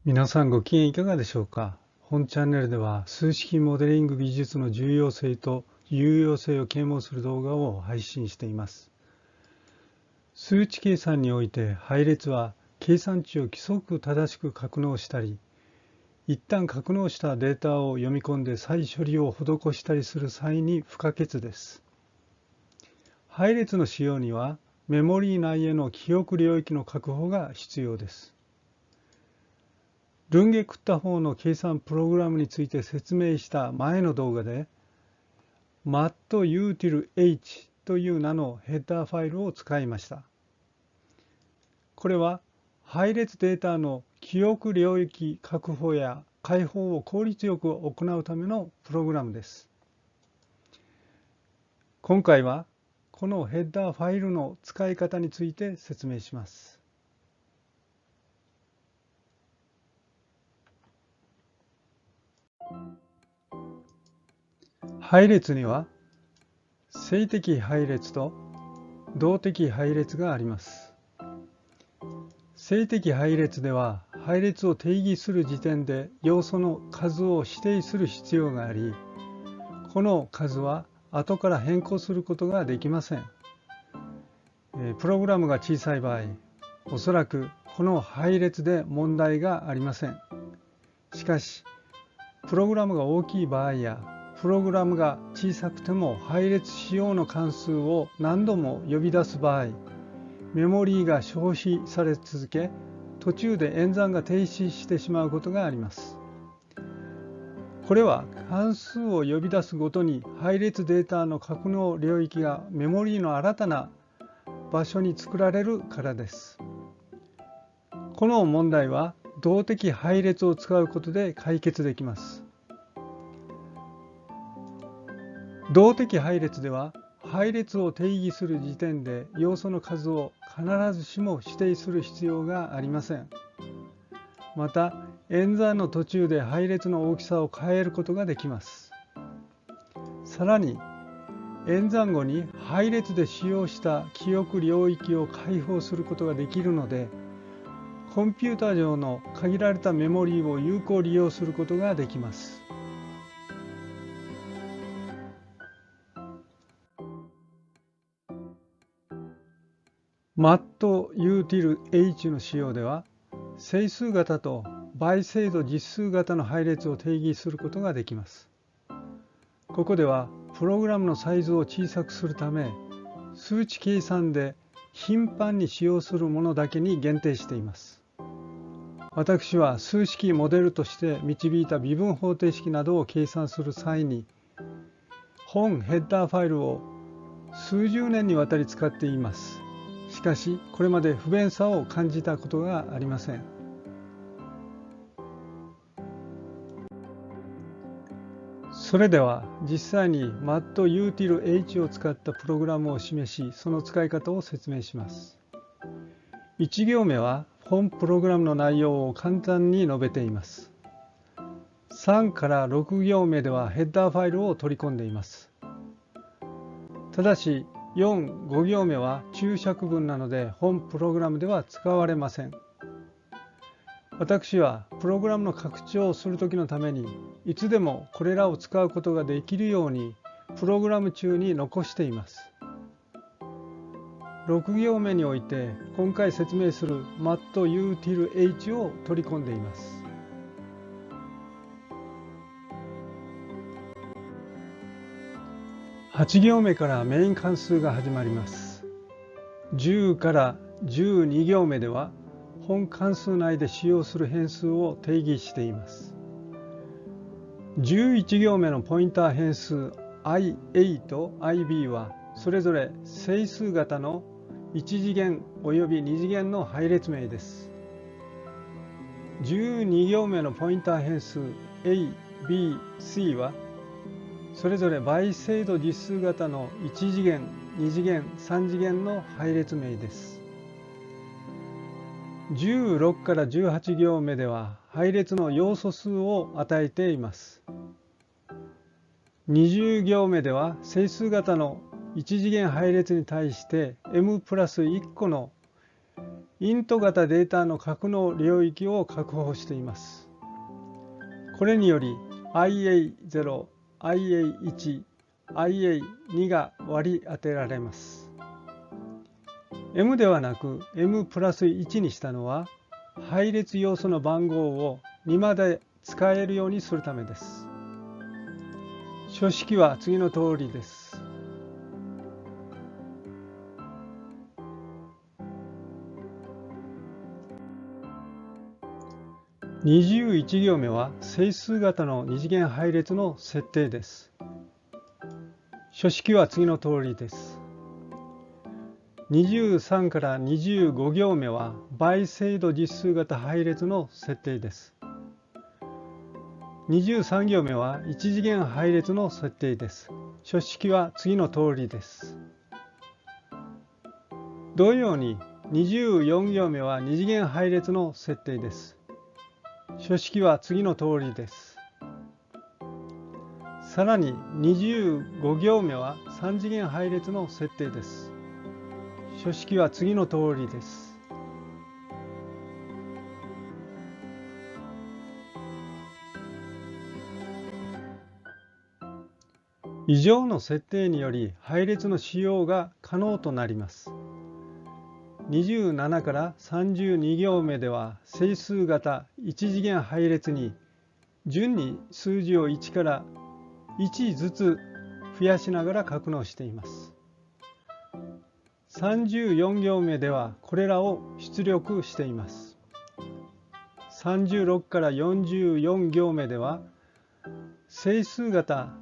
皆さんご機嫌いかがでしょうか。本チャンネルでは数式モデリング技術の重要性と有用性を啓蒙する動画を配信しています。数値計算において配列は計算値を規則正しく格納したり、一旦格納したデータを読み込んで再処理を施したりする際に不可欠です。配列の使用にはメモリー内への記憶領域の確保が必要です。ルンゲクッタ法の計算プログラムについて説明した前の動画で MATUTILH という名のヘッダーファイルを使いました。これは配列データの記憶領域確保や解放を効率よく行うためのプログラムです。今回はこのヘッダーファイルの使い方について説明します。配列には正的配列と動的配列があります。正的配列では配列を定義する時点で要素の数を指定する必要があり、この数は後から変更することができません。プログラムが小さい場合、おそらくこの配列で問題がありません。しかし、プログラムが大きい場合やプログラムが小さくても配列仕様の関数を何度も呼び出す場合、メモリーが消費され続け、途中で演算が停止してしまうことがあります。これは関数を呼び出すごとに配列データの格納領域がメモリーの新たな場所に作られるからです。この問題は動的配列を使うことで解決できます。動的配列では配列を定義する時点で要素の数を必ずしも指定する必要がありません。また、演算の途中で配列の大きさを変えることができます。さらに、演算後に配列で使用した記憶領域を解放することができるので、コンピューター上の限られたメモリーを有効利用することができます。MATUTILH の使用では、整数型と倍精度実数型の配列を定義することができます。ここではプログラムのサイズを小さくするため、数値計算で頻繁に使用するものだけに限定しています。私は数式モデルとして導いた微分方程式などを計算する際に、本ヘッダーファイルを数十年にわたり使っています。しかし、これまで不便さを感じたことがありません。それでは実際に MATUTILH を使ったプログラムを示し、その使い方を説明します。1行目は本プログラムの内容を簡単に述べています。3から6行目ではヘッダーファイルを取り込んでいます。ただし4、5行目は注釈文なので本プログラムでは使われません。私はプログラムの拡張をするときのためにいつでもこれらを使うことができるようにプログラム中に残しています。6行目において今回説明する MATUTILH を取り込んでいます。8行目からメイン関数が始まります。10から12行目では本関数内で使用する変数を定義しています。11行目のポインター変数 IA と IB はそれぞれ整数型の1次元および2次元の配列名です。12行目のポインター変数 A、B、C はそれぞれ倍精度実数型の1次元、2次元、3次元の配列名です。16から18行目では配列の要素数を与えています。20行目では整数型の1次元配列に対して m プラス1個のイント型データの格納領域を確保しています。これにより IA0、IA1、IA2 が割り当てられます。M ではなく M プラス1にしたのは、配列要素の番号を2まで使えるようにするためです。書式は次の通りです。21行目は整数型の二次元配列の設定です。書式は次の通りです。23から25行目は倍精度実数型配列の設定です。23行目は一次元配列の設定です。書式は次の通りです。同様に24行目は二次元配列の設定です。書式は次の通りです。さらに25行目は3次元配列の設定です。書式は次の通りです。以上の設定により配列の使用が可能となります。27から32行目では整数型一次元配列に順に数字を1から1ずつ増やしながら格納しています。34行目ではこれらを出力しています。36から44行目では整数型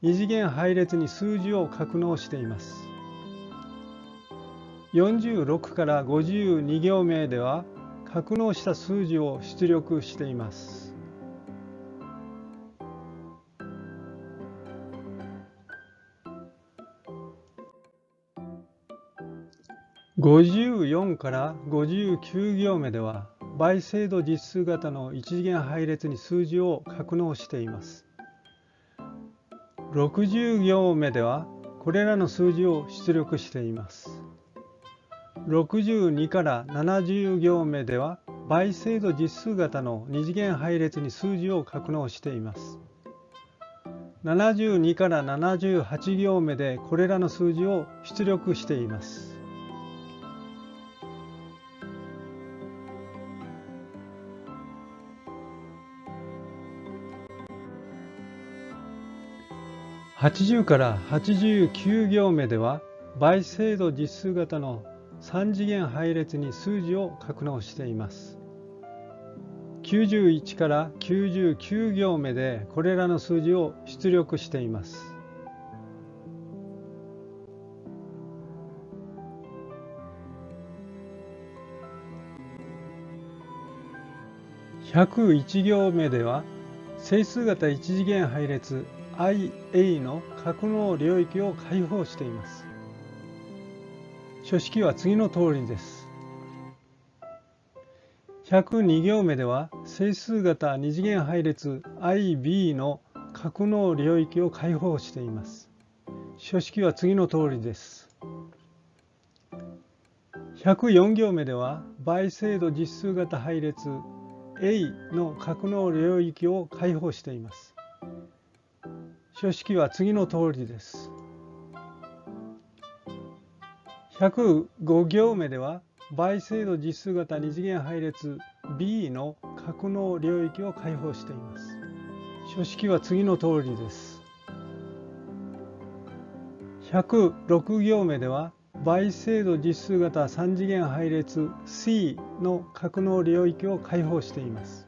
二次元配列に数字を格納しています。46から52行目では格納した数字を出力しています。54から59行目では倍精度実数型の一次元配列に数字を格納しています。60行目ではこれらの数字を出力しています。62から70行目では倍精度実数型の二次元配列に数字を格納しています。72から78行目でこれらの数字を出力しています。80から89行目では倍精度実数型の3次元配列に数字を格納しています。91から99行目でこれらの数字を出力しています。101行目では整数型一次元配列 IA の格納領域を開放しています。書式は次の通りです。102行目では整数型二次元配列 IB の格納領域を開放しています。書式は次の通りです。104行目では倍精度実数型配列 A の格納領域を開放しています。書式は次の通りです。105行目では倍精度実数型二次元配列 B の格納領域を開放しています。書式は次の通りです。106行目では倍精度実数型三次元配列 C の格納領域を開放しています。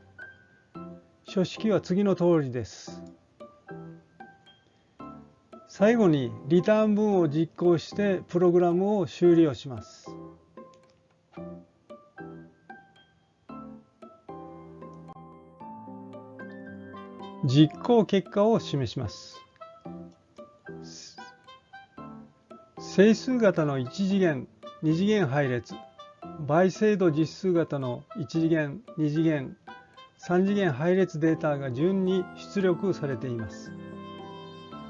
書式は次の通りです。最後にリターン文を実行してプログラムを終了します。実行結果を示します。整数型の1次元、2次元配列、倍精度実数型の1次元、2次元、3次元配列データが順に出力されています。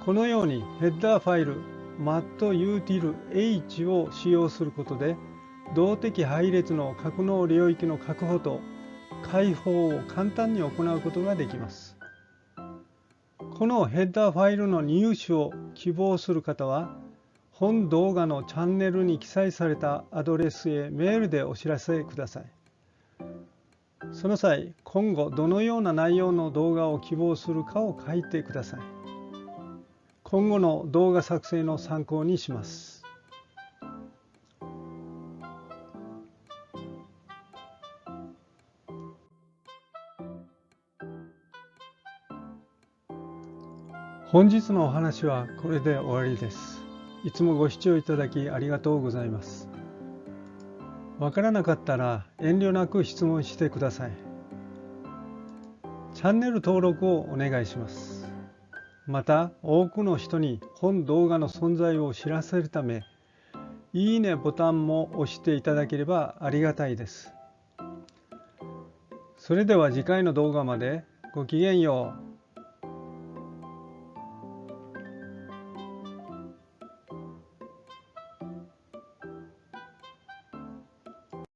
このようにヘッダーファイル MATUTIL-H を使用することで動的配列の格納領域の確保と開放を簡単に行うことができます。このヘッダーファイルの入手を希望する方は、本動画のチャンネルに記載されたアドレスへメールでお知らせください。その際、今後どのような内容の動画を希望するかを書いてください。今後の動画作成の参考にします。本日のお話はこれで終わりです。いつもご視聴いただきありがとうございます。わからなかったら遠慮なく質問してください。チャンネル登録をお願いします。また、多くの人に本動画の存在を知らせるため、いいねボタンも押していただければありがたいです。それでは次回の動画までごきげんよう。